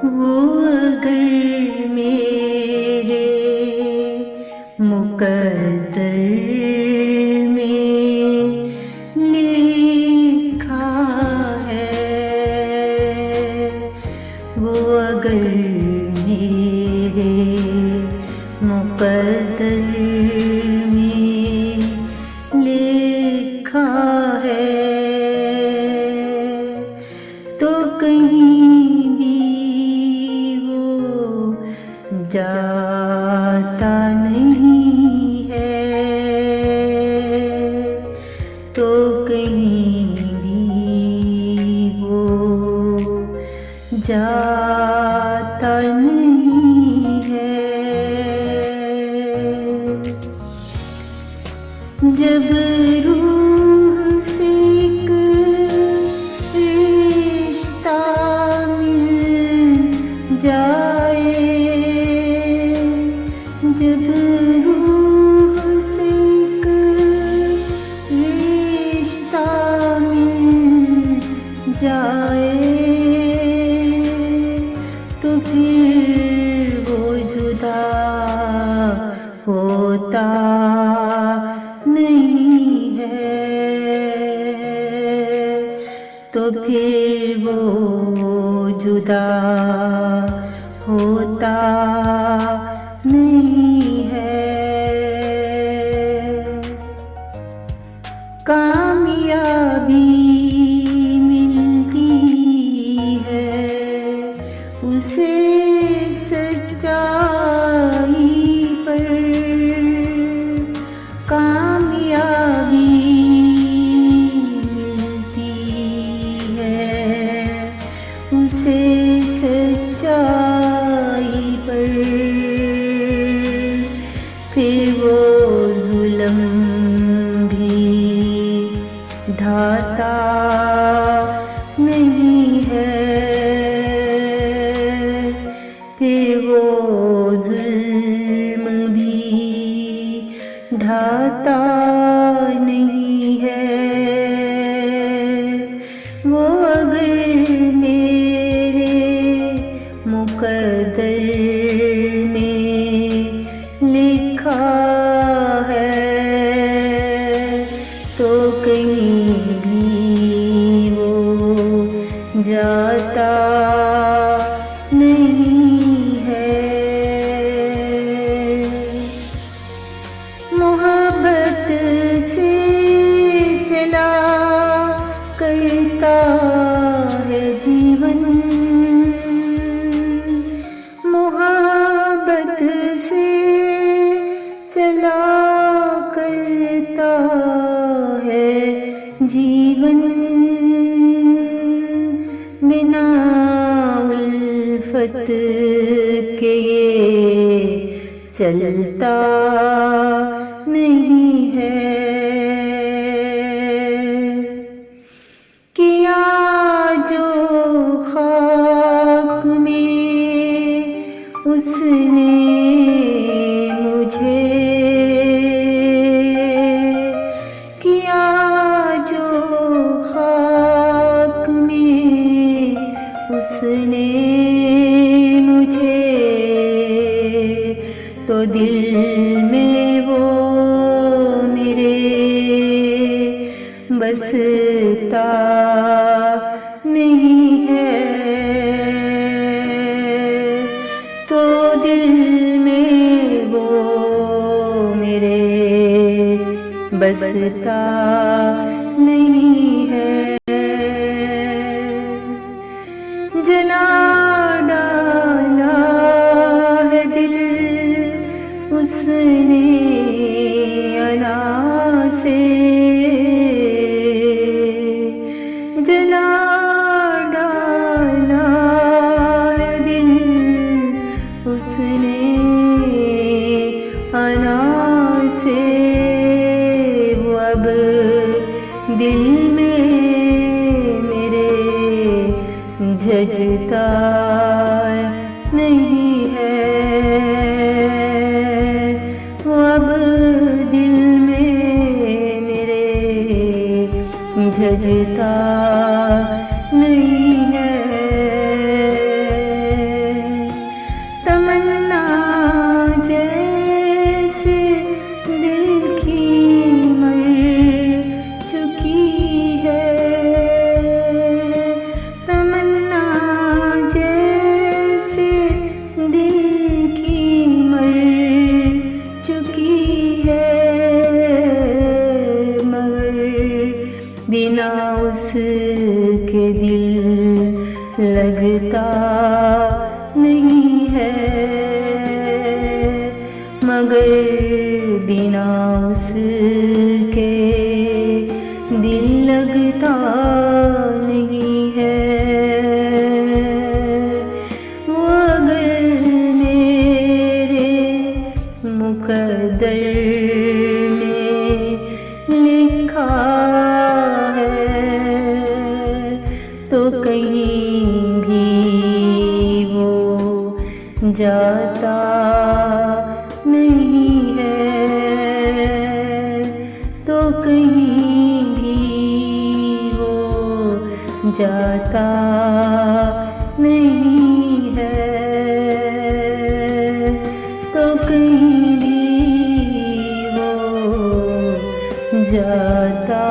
वो अगर मेरे मुकद्दर में लिखा है, वो अगर मेरे मुकद्दर में लिखा है, तो कहीं भी वो जाता नहीं है, तो कहीं भी वो जाता नहीं है। जब रूह से एक रिश्ता मिल जाए, जब रूह से एक रिश्ता मिल जाए, तो फिर वो जुदा होता नहीं है, तो फिर वो जुदा होता नहीं है। कामयाबी मिलती है उसे सच्चाई पर, कामयाबी मिलती है उसे सच्चाई पर, फिर वो जुल्म भी ढाता नहीं है, फिर वो जुल्म भी ढाता नहीं है। वो अगर मेरे मुकद्दर में लिखा है, तो कहीं भी वो जाता नहीं है। मोहब्बत से चला करता है जीवन, मोहब्बत से चला करता है जीवन, बिना उल्फत के ये चलता नहीं है। किया जो खाक में उसने मुझे, किया जो खाक में उसने मुझे, तो दिल में वो मेरे बसता नहीं है, तो दिल में वो मेरे बसता नहीं है। जला डाला है दिल उसने अना से, जला डाला है दिल उसने अना से, वो अब दिल में मेरे झझता नहीं है, वो नहीं है, मगर बिना उसके दिल लगता नहीं है। वो अगर मेरे मुकद्दर में लिखा है तो कहीं भी वो जाता नहीं है, तो कहीं भी वो जाता नहीं है, तो कहीं भी वो जाता